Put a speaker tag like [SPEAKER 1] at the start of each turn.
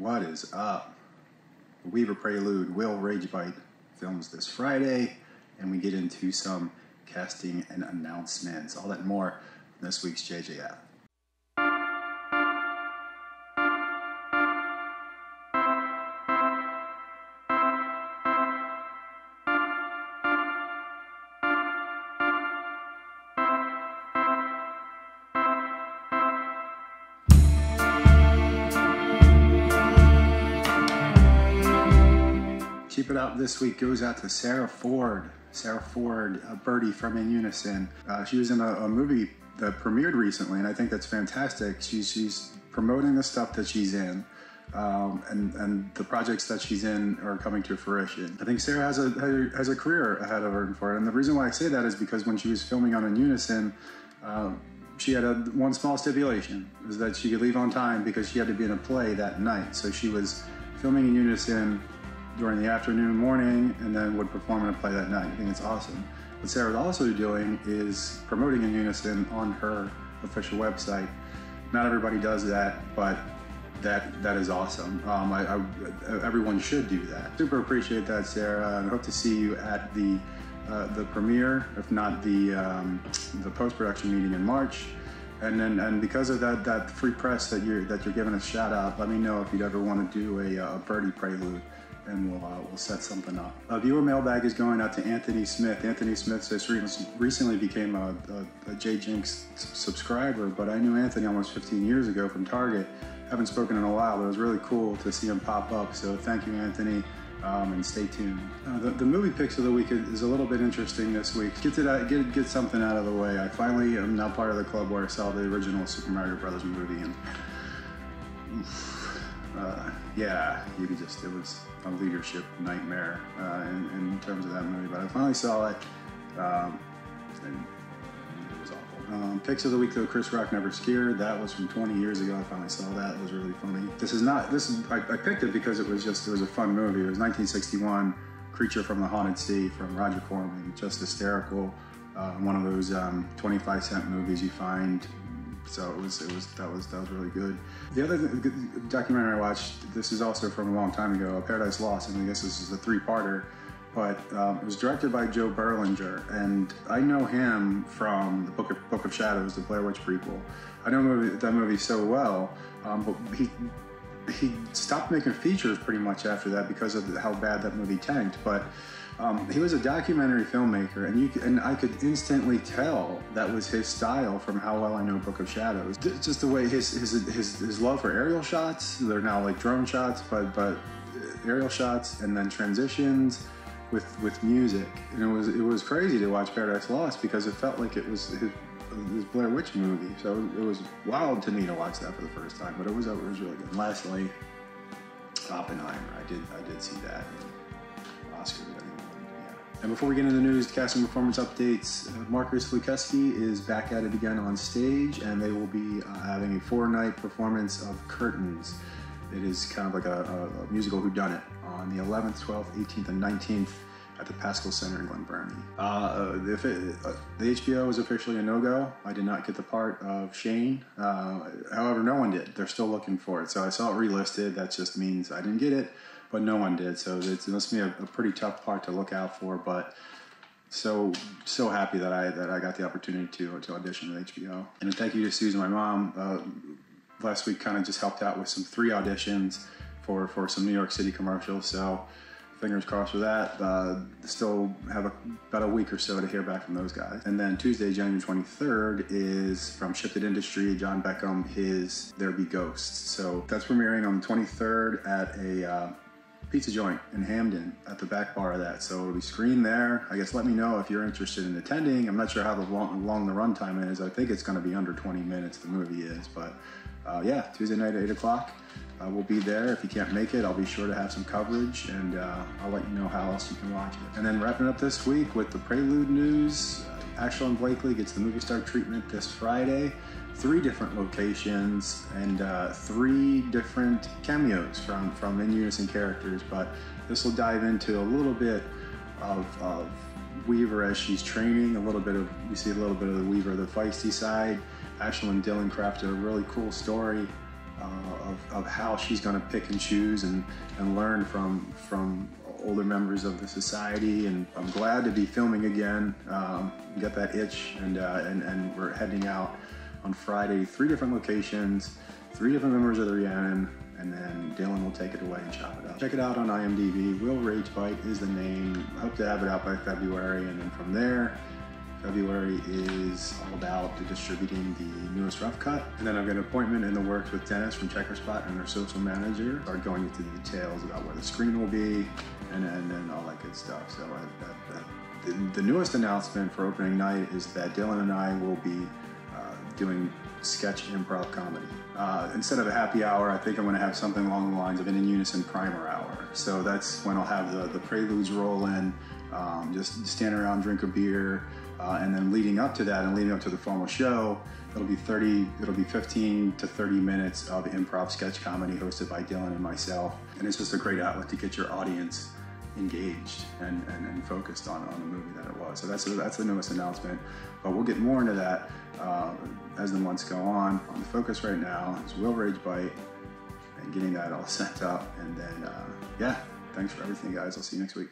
[SPEAKER 1] What is up? Weaver Prelude, Will Ragebite films this Friday, and we get into some casting and announcements. All that and more in this week's JJF. Keep It Up this week goes out to Sarah Ford. Sarah Ford, a birdie from In Unison. She was in a movie that premiered recently, and I think that's fantastic. She's promoting the stuff that she's in, and the projects that she's in are coming to fruition. I think Sarah has a career ahead of her for it, and the reason why I say that is because when she was filming on In Unison, she had one small stipulation, is that she could leave on time because she had to be in a play that night. So she was filming In Unison during the afternoon, morning, and then would perform in a play that night. I think it's awesome. What Sarah's also doing is promoting In Unison on her official website. Not everybody does that, but that is awesome. Everyone should do that. Super appreciate that, Sarah, and hope to see you at the premiere, if not the post-production meeting in March. And because of that free press that you're giving a shout out, let me know if you'd ever want to do a birdie prelude, and we'll set something up. A viewer mailbag is going out to Anthony Smith. Anthony Smith just recently became a Jinx subscriber, but I knew Anthony almost 15 years ago from Target. Haven't spoken in a while, but it was really cool to see him pop up. So thank you, Anthony, and stay tuned. The movie picks of the week is a little bit interesting this week. Get something out of the way. I finally am now part of the club where I saw the original Super Mario Brothers movie, and yeah, it was a leadership nightmare in terms of that movie, but I finally saw it, and it was awful. Picks of the week though, Chris Rock Never Scared. That was from 20 years ago. I finally saw that. It was really funny. I picked it because it was a fun movie. It was 1961, Creature from the Haunted Sea from Roger Corman. Just hysterical. One of those 25-cent movies you find. So that was really good. The other documentary I watched, this is also from a long time ago, Paradise Lost, and I guess this is a three-parter, but it was directed by Joe Berlinger, and I know him from the Book of Shadows, the Blair Witch prequel. I know that movie so well, but he stopped making features pretty much after that because of how bad that movie tanked. But he was a documentary filmmaker, and I could instantly tell that was his style from how well I know Book of Shadows. Just the way his love for aerial shots. They're now like drone shots, but aerial shots and then transitions with music. And it was crazy to watch Paradise Lost because it felt like it was his Blair Witch movie. So it was wild to me to watch that for the first time, but it was really good. And lastly, Oppenheimer. I did see that. Oscars. And before we get into the news, casting performance updates, Marcus Lukeski is back at it again on stage, and they will be having a 4-night performance of Curtains. It is kind of like a musical whodunit on the 11th, 12th, 18th, and 19th at the Pascal Center in Glen Burnie. The HBO is officially a no-go. I did not get the part of Shane. However, no one did. They're still looking for it. So I saw it relisted. That just means I didn't get it, but no one did. So it must be a pretty tough part to look out for. But so happy that I got the opportunity to audition with HBO. And thank you to Susan, my mom. Last week kind of just helped out with 3 auditions for some New York City commercials. So fingers crossed for that. Still have about a week or so to hear back from those guys. And then Tuesday, January 23rd is from Shifted Industry, John Beckham, his There Be Ghosts. So that's premiering on the 23rd at a pizza joint in Hamden at the back bar of that. So it'll be screened there. I guess let me know if you're interested in attending. I'm not sure how long the runtime is. I think it's going to be under 20 minutes, the movie is. But yeah, Tuesday night at 8 o'clock. We'll be there. If you can't make it, I'll be sure to have some coverage, and I'll let you know how else you can watch it. And then wrapping up this week with the Prelude news, Ashlyn Blakely gets the movie star treatment this Friday. 3 different locations and 3 different cameos from In Unison characters, but this will dive into a little bit of Weaver as she's training, we see a little bit of the Weaver, the feisty side. Ashlyn and Dylan crafted a really cool story of how she's going to pick and choose and learn from older members of the society. And I'm glad to be filming again, get that itch, and we're heading out on Friday, 3 different locations, 3 different members of the Rhiannon, and then Dylan will take it away and chop it up. Check it out on IMDb. Will Rage Bite is the name. I hope to have it out by February, and then from there, February is all about distributing the newest rough cut. And then I've got an appointment in the works with Dennis from Checker Spot and their social manager. Start going into the details about where the screen will be and then all that good stuff. So the newest announcement for opening night is that Dylan and I will be doing sketch improv comedy. Instead of a happy hour, I think I'm going to have something along the lines of an In Unison primer hour. So that's when I'll have the preludes roll in, just stand around, drink a beer, and then leading up to that and leading up to the formal show, it'll be 15 to 30 minutes of improv sketch comedy hosted by Dylan and myself. And it's just a great outlet to get your audience engaged and focused on the movie that it was. So that's the newest announcement, but we'll get more into that as the months go on. The focus right now is Will Rage Bite and getting that all set up. And then, yeah, thanks for everything, guys. I'll see you next week.